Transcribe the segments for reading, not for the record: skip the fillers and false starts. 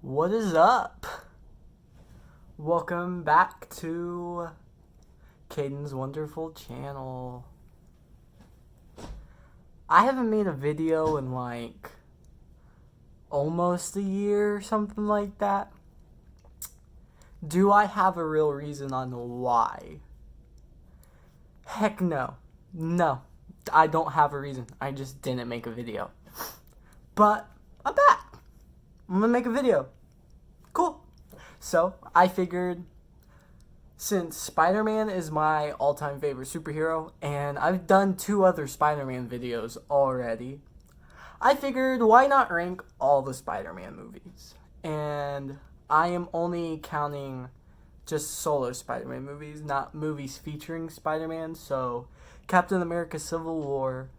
What is up? Welcome back to Caden's wonderful channel. I haven't made a video in like almost a year or something like that. Do I have a real reason on why? Heck no. No. I don't have a reason. I just didn't make a video. But I'm back. I'm gonna make a video. Cool. So I figured, since Spider-Man is my all-time favorite superhero, and I've done 2 other Spider-Man videos already, I figured why not rank all the Spider-Man movies? And I am only counting just solo Spider-Man movies, not movies featuring Spider-Man. So Captain America Civil War,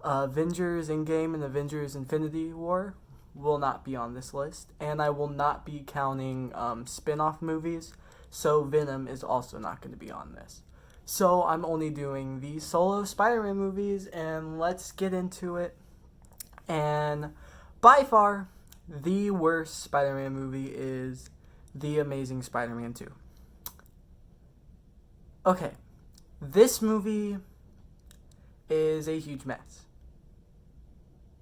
Avengers Endgame, and Avengers Infinity War will not be on this list. And I will not be counting spin-off movies. So Venom is also not going to be on this. So I'm only doing the solo Spider-Man movies, and let's get into it. And by far, the worst Spider-Man movie is The Amazing Spider-Man 2. Okay, this movie is a huge mess.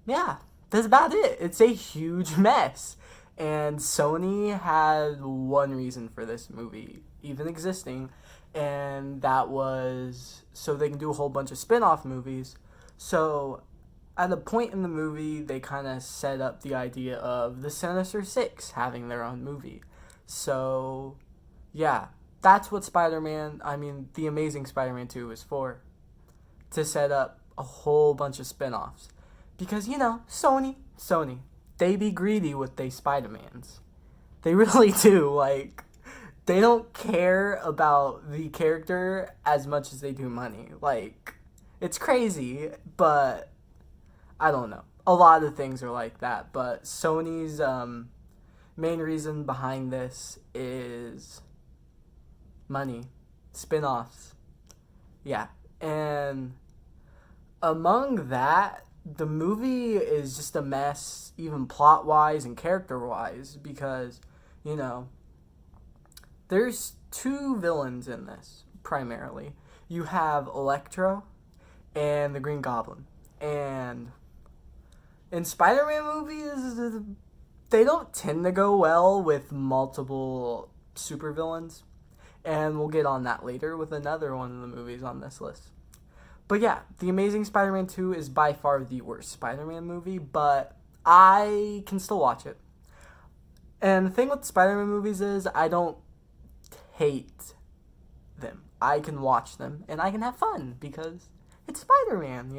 Yeah, that's about it. It's a huge mess. And Sony had one reason for this movie even existing, and that was so they can do a whole bunch of spin-off movies. So at a point in the movie, they kind of set up the idea of the Sinister Six having their own movie. So, yeah, that's what The Amazing Spider-Man 2 was for. To set up a whole bunch of spin-offs. Because, Sony, they be greedy with they Spider-Mans. They really do. Like, they don't care about the character as much as they do money. Like, it's crazy, but I don't know. A lot of things are like that, but Sony's main reason behind this is money, spin-offs. Yeah, and among that, the movie is just a mess, even plot-wise and character-wise, because, there's 2 villains in this, primarily. You have Electro and the Green Goblin, and in Spider-Man movies, they don't tend to go well with multiple supervillains. And we'll get on that later with another one of the movies on this list. But yeah, The Amazing Spider-Man 2 is by far the worst Spider-Man movie, but I can still watch it. And the thing with Spider-Man movies is I don't hate them. I can watch them and I can have fun because it's Spider-Man,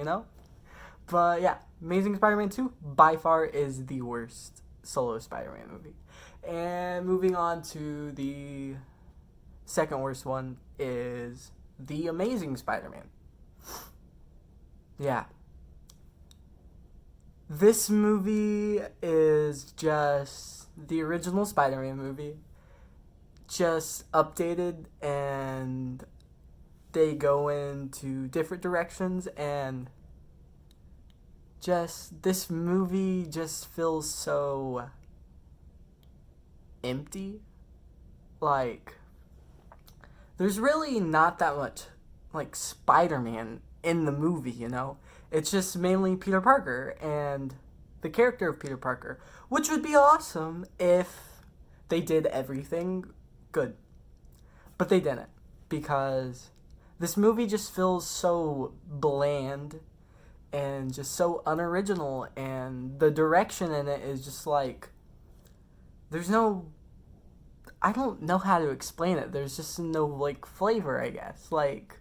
But yeah, Amazing Spider-Man 2 by far is the worst solo Spider-Man movie. And moving on to the second worst one is The Amazing Spider-Man. Yeah. This movie is just the original Spider-Man movie, just updated, and they go into different directions, and this movie just feels so empty. Like, there's really not that much, like, Spider-Man in the movie, It's just mainly Peter Parker and the character of Peter Parker, which would be awesome if they did everything good. But they didn't, because this movie just feels so bland and just so unoriginal, and the direction in it is just like, I don't know how to explain it. There's just no, like, flavor, I guess. Like,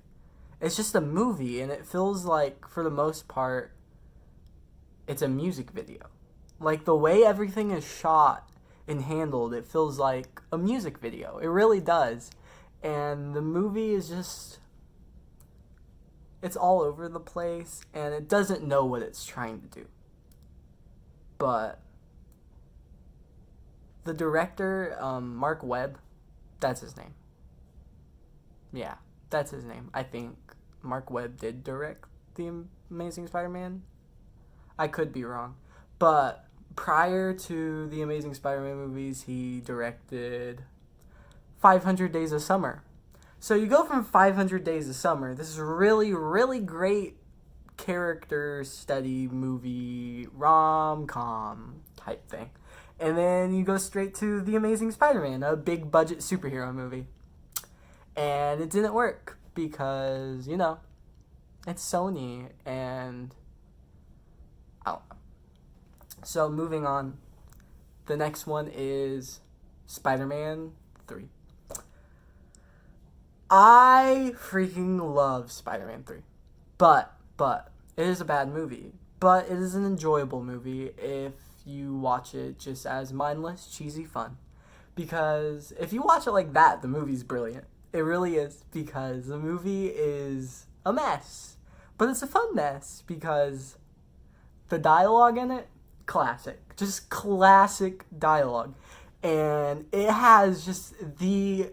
it's just a movie, and it feels like, for the most part, it's a music video. Like, the way everything is shot and handled, it feels like a music video. It really does. And the movie is just, it's all over the place, and it doesn't know what it's trying to do. But the director, Mark Webb, that's his name. Yeah, that's his name. I think Mark Webb did direct The Amazing Spider-Man. I could be wrong. But prior to the Amazing Spider-Man movies, he directed 500 Days of Summer. So you go from 500 Days of Summer, this is really, really great character study movie, rom-com type thing. And then you go straight to The Amazing Spider-Man, a big budget superhero movie. And it didn't work because, it's Sony and I don't know. So moving on, the next one is Spider-Man 3. I freaking love Spider-Man 3. But it is a bad movie. But it is an enjoyable movie if you watch it just as mindless, cheesy fun. Because if you watch it like that, the movie's brilliant. It really is, because the movie is a mess. But it's a fun mess because the dialogue in it, classic. Just classic dialogue. And it has just the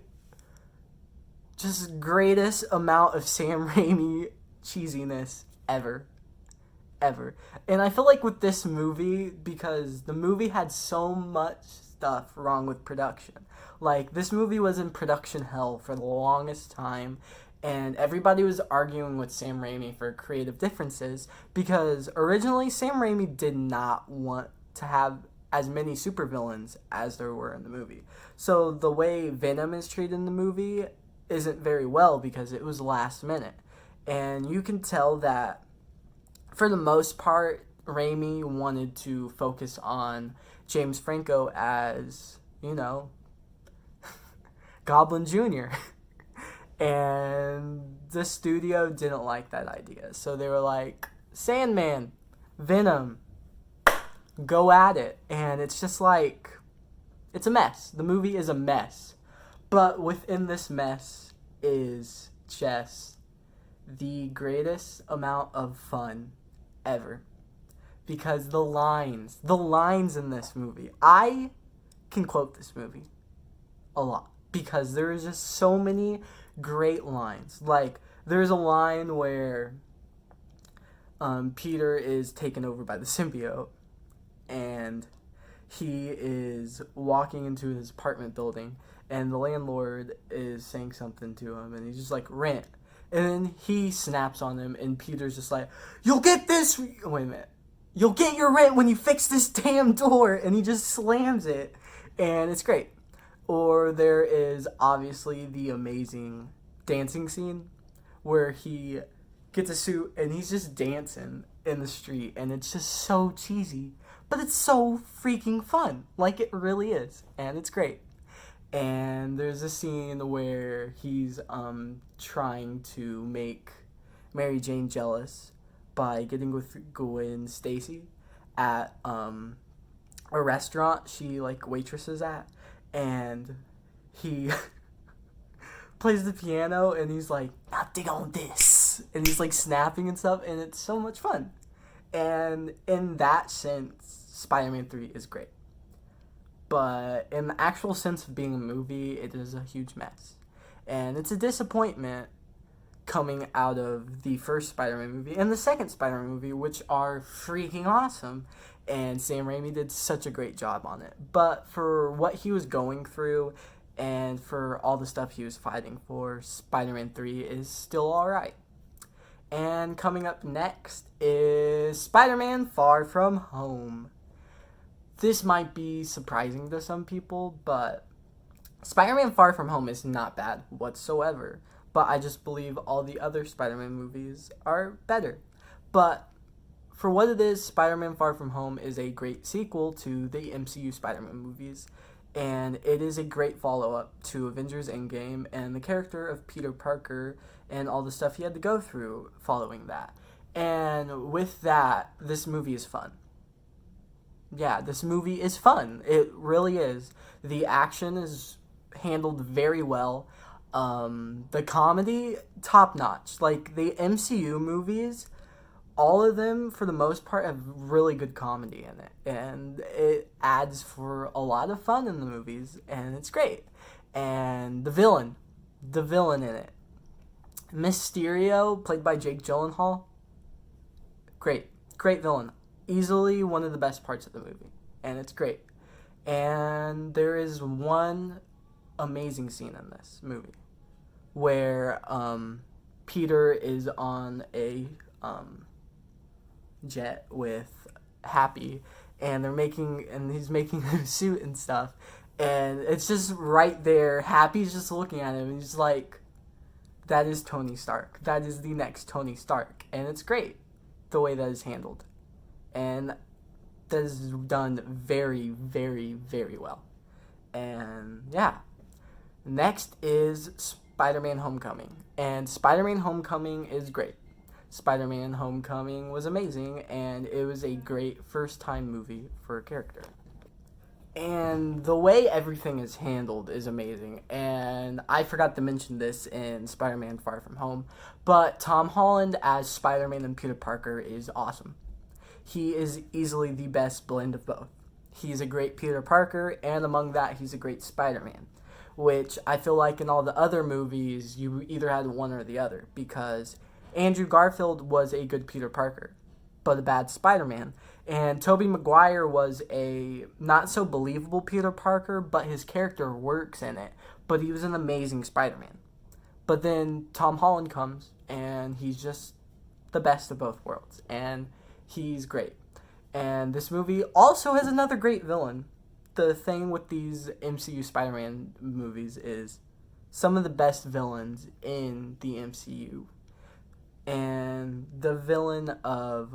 greatest amount of Sam Raimi cheesiness ever. And I feel like with this movie, because the movie had so much stuff wrong with production. Like, this movie was in production hell for the longest time, and everybody was arguing with Sam Raimi for creative differences, because originally Sam Raimi did not want to have as many supervillains as there were in the movie. So the way Venom is treated in the movie isn't very well because it was last minute. And you can tell that for the most part, Raimi wanted to focus on James Franco as, Goblin Jr. And the studio didn't like that idea. So they were like, Sandman, Venom, go at it. And it's just like, it's a mess. The movie is a mess. But within this mess is just the greatest amount of fun ever. Because the lines in this movie, I can quote this movie a lot. Because there is just so many great lines. Like, there's a line where Peter is taken over by the symbiote. And he is walking into his apartment building. And the landlord is saying something to him. And he's just like, rent. And then he snaps on him. And Peter's just like, you'll get this. Wait a minute. You'll get your rent when you fix this damn door. And he just slams it. And it's great. Or there is obviously the amazing dancing scene where he gets a suit and he's just dancing in the street. And it's just so cheesy. But it's so freaking fun. Like, it really is. And it's great. And there's a scene where he's trying to make Mary Jane jealous by getting with Gwen Stacy at a restaurant she waitresses at, and he plays the piano and he's like, now dig on this, and he's snapping and stuff, and it's so much fun. And in that sense, Spider-Man 3 is great. But in the actual sense of being a movie, it is a huge mess. And it's a disappointment coming out of the first Spider-Man movie and the second Spider-Man movie, which are freaking awesome. And Sam Raimi did such a great job on it. But for what he was going through and for all the stuff he was fighting for, Spider-Man 3 is still alright. And coming up next is Spider-Man Far From Home. This might be surprising to some people, but Spider-Man Far From Home is not bad whatsoever. But I just believe all the other Spider-Man movies are better. But for what it is, Spider-Man Far From Home is a great sequel to the MCU Spider-Man movies. And it is a great follow-up to Avengers Endgame and the character of Peter Parker and all the stuff he had to go through following that. And with that, this movie is fun. Yeah, this movie is fun. It really is. The action is handled very well. The comedy, top notch. The MCU movies, all of them, for the most part, have really good comedy in it. And it adds for a lot of fun in the movies. And it's great. And the villain in it. Mysterio, played by Jake Gyllenhaal. Great villain. Easily one of the best parts of the movie. and it's great. And there is one amazing scene in this movie where Peter is on a jet with Happy, and he's making a suit and stuff, and it's just right there. Happy's just looking at him, and he's like, "That is Tony Stark. That is the next Tony Stark," and it's great the way that is handled, and that is done very, very, very well. And yeah, next is Spider-Man Homecoming. And Spider-Man Homecoming is great. Spider-Man Homecoming was amazing, and it was a great first-time movie for a character. And the way everything is handled is amazing. And I forgot to mention this in Spider-Man Far From Home, but Tom Holland as Spider-Man and Peter Parker is awesome. He is easily the best blend of both. He's a great Peter Parker, and among that, he's a great Spider-Man, which I feel like in all the other movies, you either had one or the other, because Andrew Garfield was a good Peter Parker, but a bad Spider-Man, and Tobey Maguire was a not-so-believable Peter Parker, but his character works in it, but he was an amazing Spider-Man. But then Tom Holland comes, and he's just the best of both worlds, and he's great. And this movie also has another great villain. The thing with these MCU Spider-Man movies is some of the best villains in the MCU. And the villain of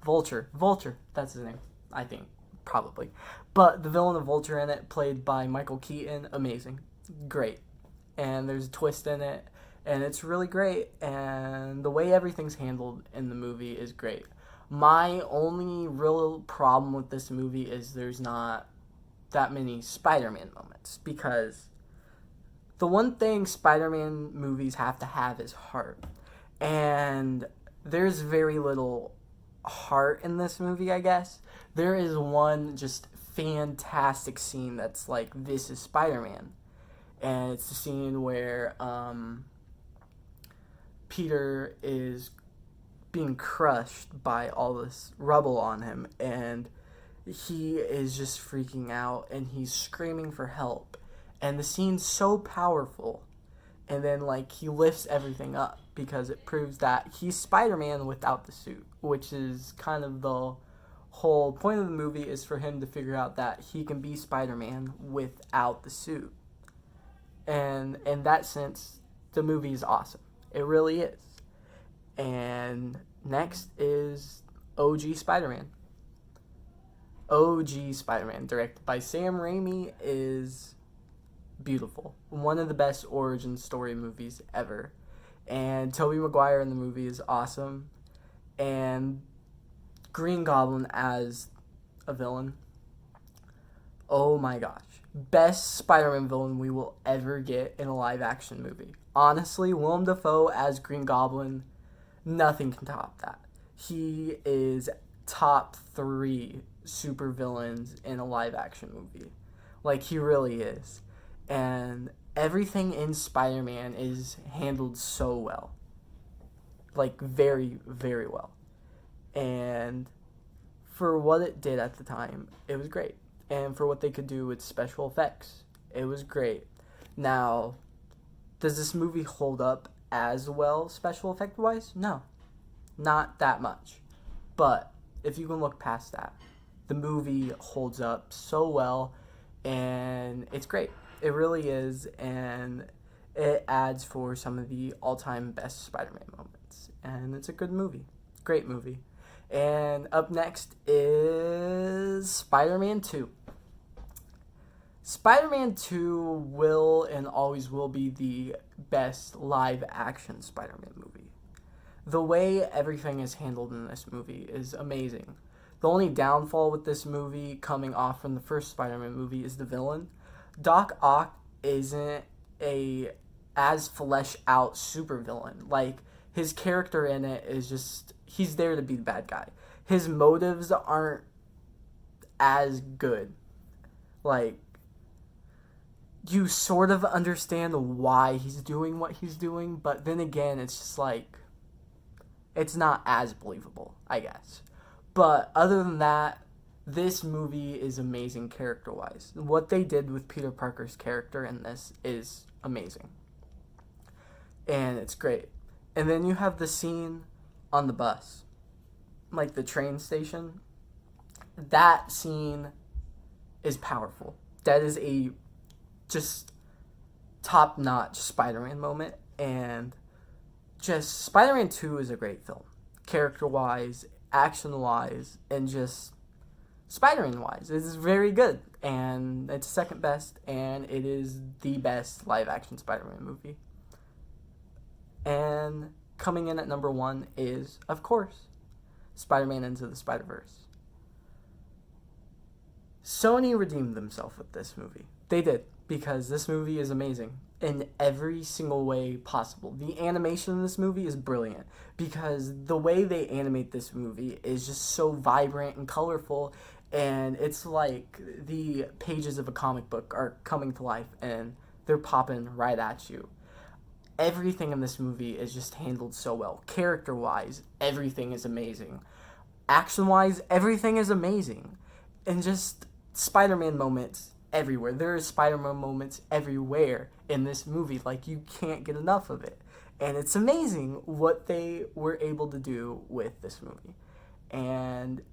Vulture, that's his name, I think, probably. But the villain of Vulture in it, played by Michael Keaton, amazing, great. And there's a twist in it, and it's really great, and the way everything's handled in the movie is great. My only real problem with this movie is there's not that many Spider-Man moments, because the one thing Spider-Man movies have to have is heart, and there's very little heart in this movie, I guess. There is one just fantastic scene that's like, this is Spider-Man, and it's the scene where Peter is being crushed by all this rubble on him, and he is just freaking out, and he's screaming for help, and the scene's so powerful, and then like he lifts everything up because it proves that he's Spider-Man without the suit, which is kind of the whole point of the movie, is for him to figure out that he can be Spider-Man without the suit. And in that sense, the movie is awesome. It really is. And next is OG Spider-Man. OG Spider-Man, directed by Sam Raimi, is beautiful. One of the best origin story movies ever. And Tobey Maguire in the movie is awesome. And Green Goblin as a villain, oh my gosh. Best Spider-Man villain we will ever get in a live-action movie. Honestly, Willem Dafoe as Green Goblin, nothing can top that. He is top 3 super villains in a live-action movie. Like, he really is. And everything in Spider-Man is handled so well. Like, very, very well. And for what it did at the time, it was great. And for what they could do with special effects, it was great. Now, does this movie hold up as well special effect wise? No, not that much. But if you can look past that, the movie holds up so well, and it's great. It really is, and it adds for some of the all-time best Spider-Man moments. And it's a good movie. Great movie. And up next is Spider-Man 2. Spider-Man 2 will and always will be the best live-action Spider-Man movie. The way everything is handled in this movie is amazing. The only downfall with this movie, coming off from the first Spider-Man movie, is the villain. Doc Ock isn't a as flesh-out supervillain. Like, his character in it is just, he's there to be the bad guy. His motives aren't as good. Like, you sort of understand why he's doing what he's doing, but then again, it's just like, it's not as believable, I guess. But other than that, this movie is amazing character-wise. What they did with Peter Parker's character in this is amazing. And it's great. And then you have the scene on the bus, like the train station. That scene is powerful. That is a just top-notch Spider-Man moment. And just Spider-Man 2 is a great film. Character-wise, action-wise, and just Spider-Man-wise. It's very good. And it's second best, and it is the best live-action Spider-Man movie. And coming in at number 1 is, of course, Spider-Man Into the Spider-Verse. Sony redeemed themselves with this movie. They did, because this movie is amazing in every single way possible. The animation in this movie is brilliant, because the way they animate this movie is just so vibrant and colorful, and it's like the pages of a comic book are coming to life, and they're popping right at you. Everything in this movie is just handled so well. Character-wise, everything is amazing. Action-wise, everything is amazing. And just Spider-Man moments everywhere. There are Spider-Man moments everywhere in this movie. Like, you can't get enough of it. And it's amazing what they were able to do with this movie. And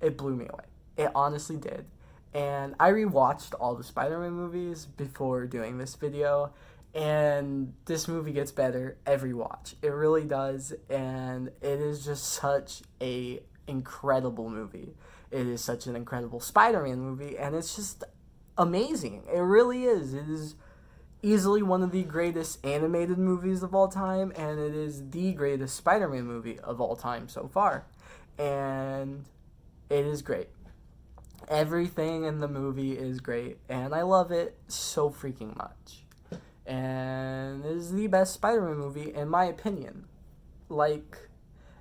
it blew me away. It honestly did. And I rewatched all the Spider-Man movies before doing this video. And this movie gets better every watch. It really does. And it is just such a incredible movie. It is such an incredible Spider-Man movie. And it's just amazing. It really is. It is easily one of the greatest animated movies of all time. And it is the greatest Spider-Man movie of all time so far. And it is great. Everything in the movie is great. And I love it so freaking much. And it is the best Spider-Man movie, in my opinion. Like,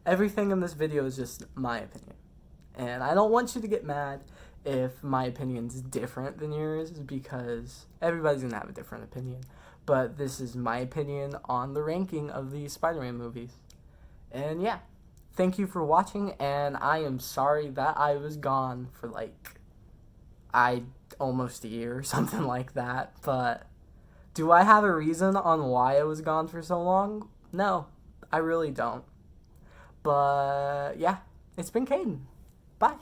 everything in this video is just my opinion. And I don't want you to get mad if my opinion's different than yours, because everybody's going to have a different opinion. But this is my opinion on the ranking of the Spider-Man movies. And yeah, thank you for watching, and I am sorry that I was gone for almost a year or something like that, but do I have a reason on why I was gone for so long? No, I really don't. But yeah, it's been Caden. Bye.